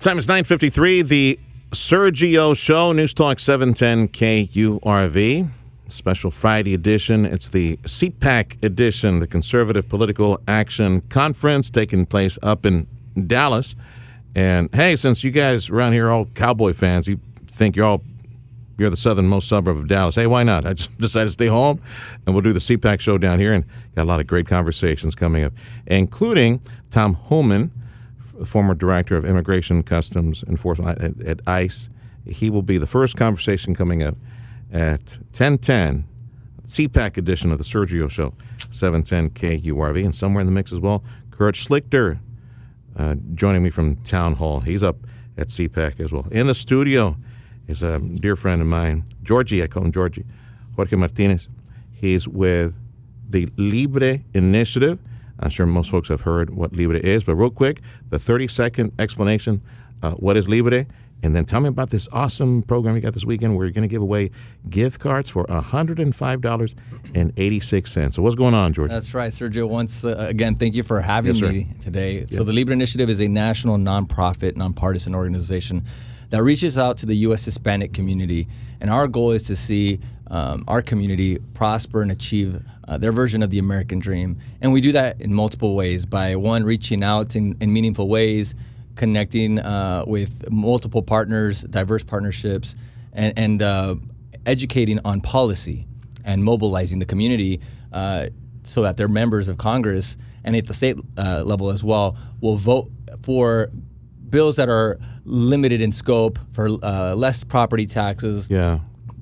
Time is 9:53. The Sergio Show, News Talk 710 KURV. Special Friday edition. It's the CPAC edition, the Conservative Political Action Conference, taking place up in Dallas. And hey, since you guys around here are all Cowboy fans, you think you're the southernmost suburb of Dallas. Hey, why not? I just decided to stay home, and we'll do the CPAC show down here, and got a lot of great conversations coming up, including Tom Homan, former director of Immigration Customs Enforcement at ICE. He will be the first conversation coming up at 10:10, CPAC edition of the Sergio Show, 710 KURV, and somewhere in the mix as well, Kurt Schlichter, joining me from Town Hall. He's up at CPAC as well. In the studio is a dear friend of mine, Georgie. I call him Georgie. Jorge Martinez. He's with the Libre Initiative. I'm sure most folks have heard what Libre is, but real quick, the 30-second explanation, what is Libre? And then tell me about this awesome program you got this weekend where you're going to give away gift cards for $105.86. So what's going on, George? That's right, Sergio. Once again, thank you for having me today. So the Libre Initiative is a national nonprofit, nonpartisan organization that reaches out to the U.S. Hispanic community. And our goal is to see our community prosper and achieve their version of the American dream. And we do that in multiple ways by, one, reaching out in meaningful ways, connecting with multiple partners, diverse partnerships, and educating on policy and mobilizing the community so that their members of Congress and at the state level as well will vote for bills that are limited in scope, for less property taxes. Yeah.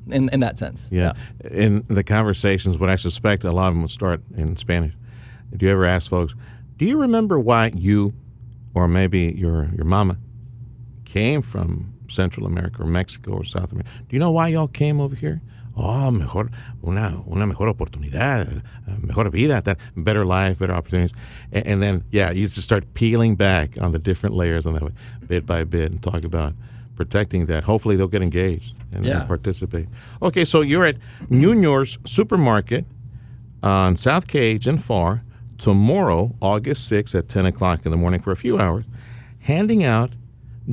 In that sense. Yeah. In the conversations, what I suspect a lot of them will start in Spanish. Do you ever ask folks, do you remember why you or maybe your mama came from Central America or Mexico or South America? Do you know why y'all came over here? Oh, mejor, una mejor oportunidad, mejor vida, that better life, better opportunities. And then, you just start peeling back on the different layers on that way, bit by bit, and talk about protecting that. Hopefully they'll get engaged and participate. Okay, so you're at Nuno's Supermarket on South Cage and Far tomorrow, August 6th at 10 o'clock in the morning for a few hours, handing out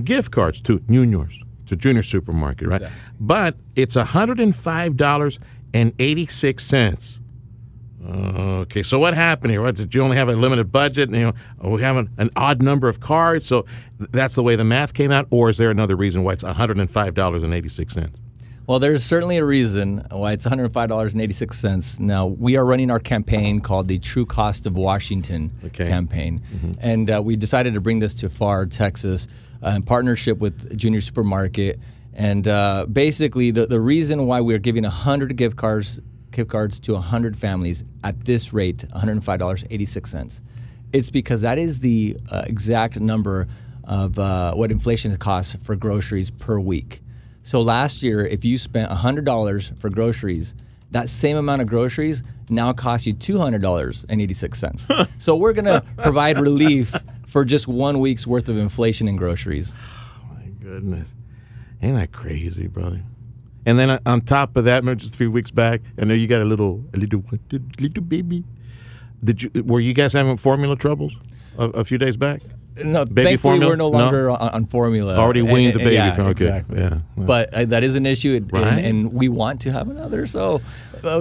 gift cards to Nuno's, to Junior Supermarket, right? Exactly. But it's $105.86. Okay, so what happened here? What, did you only have a limited budget? We have an odd number of cards, so that's the way the math came out? Or is there another reason why it's $105.86? Well, there's certainly a reason why it's $105.86. Now, we are running our campaign called the True Cost of Washington campaign. Mm-hmm. And we decided to bring this to Pharr, Texas, in partnership with Junior Supermarket. And basically, the reason why we're giving 100 gift cards to 100 families at this rate, $105.86, it's because that is the exact number of what inflation costs for groceries per week. So last year, if you spent $100 for groceries, that same amount of groceries now costs you $200.86. So we're going to provide relief for just 1 week's worth of inflation in groceries. Oh, my goodness. Ain't that crazy, brother? And then on top of that, remember just a few weeks back, I know you got a little baby. Were you guys having formula troubles a few days back? No, baby thankfully formula? we're no longer on formula. Already weaned the baby. Okay. Exactly. Yeah. But that is an issue, right? and we want to have another, so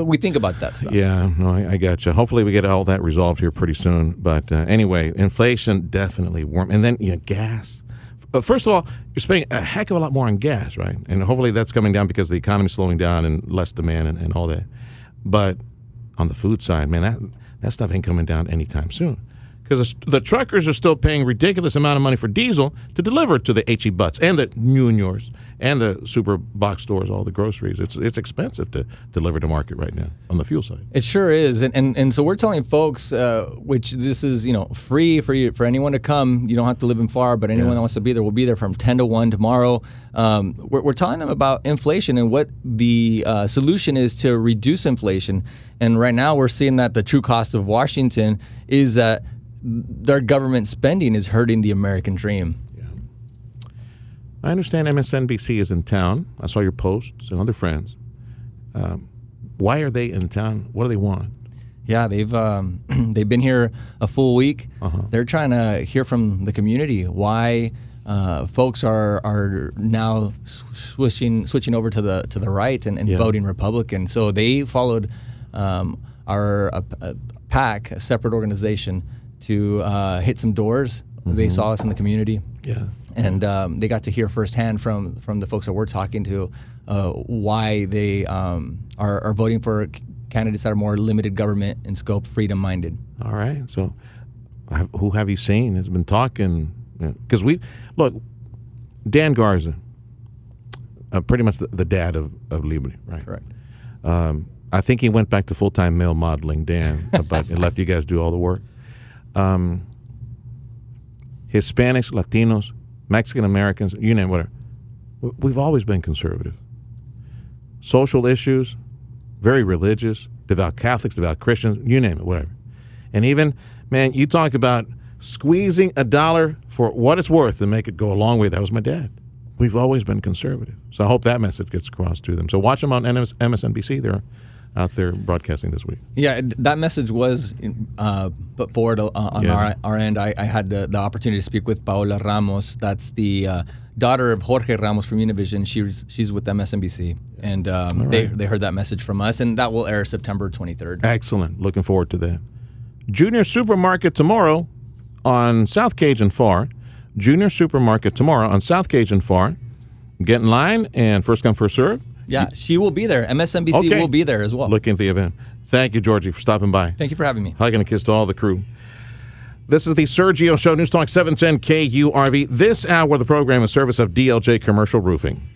we think about that stuff. Yeah, no, I got you. Hopefully we get all that resolved here pretty soon. But anyway, inflation definitely warm. And then gas. First of all, you're spending a heck of a lot more on gas, right? And hopefully that's coming down because the economy's slowing down and less demand and all that. But on the food side, man, that stuff ain't coming down anytime soon. Because the truckers are still paying ridiculous amount of money for diesel to deliver to the H-E Butts and the Nuno's and the super box stores, all the groceries. It's expensive to deliver to market right now on the fuel side. It sure is, and so we're telling folks, which this is free for anyone to come. You don't have to live in Pharr, but anyone that wants to be there will be there from 10 to 1 tomorrow. We're telling them about inflation and what the solution is to reduce inflation. And right now we're seeing that the true cost of Washington is that their government spending is hurting the American dream. Yeah. I understand MSNBC is in town. I saw your posts and other friends. Why are they in town? What do they want? Yeah, they've been here a full week. Uh-huh. They're trying to hear from the community why folks are now switching over to the right and voting Republican. So they followed our PAC, a separate organization, to hit some doors. They saw us in the community, and they got to hear firsthand from the folks that we're talking to why they are voting for candidates that are more limited government in scope, freedom-minded. All right. So who have you seen has been talking? Because look, Dan Garza, pretty much the dad of Liberty, right? Correct. I think he went back to full-time male modeling, Dan, but he left you guys do all the work. Hispanics, Latinos, Mexican Americans, you name it, whatever. We've always been conservative. Social issues, very religious, devout Catholics, devout Christians, you name it, whatever. And even, man, you talk about squeezing a dollar for what it's worth and make it go a long way. That was my dad. We've always been conservative. So I hope that message gets across to them. So watch them on MSNBC. They're out there broadcasting this week. Yeah, that message was put forward on our end. I had the opportunity to speak with Paola Ramos. That's the daughter of Jorge Ramos from Univision. She's with MSNBC. And they heard that message from us, and that will air September 23rd. Excellent. Looking forward to that. Junior Supermarket tomorrow on South Cajun Far. Junior Supermarket tomorrow on South Cajun Far. Get in line and first come, first serve. Yeah, she will be there. MSNBC will be there as well. Looking at the event. Thank you, Georgie, for stopping by. Thank you for having me. Hug and a kiss to all the crew. This is the Sergio Show, News Talk 710 KURV. This hour of the program is service of DLJ Commercial Roofing.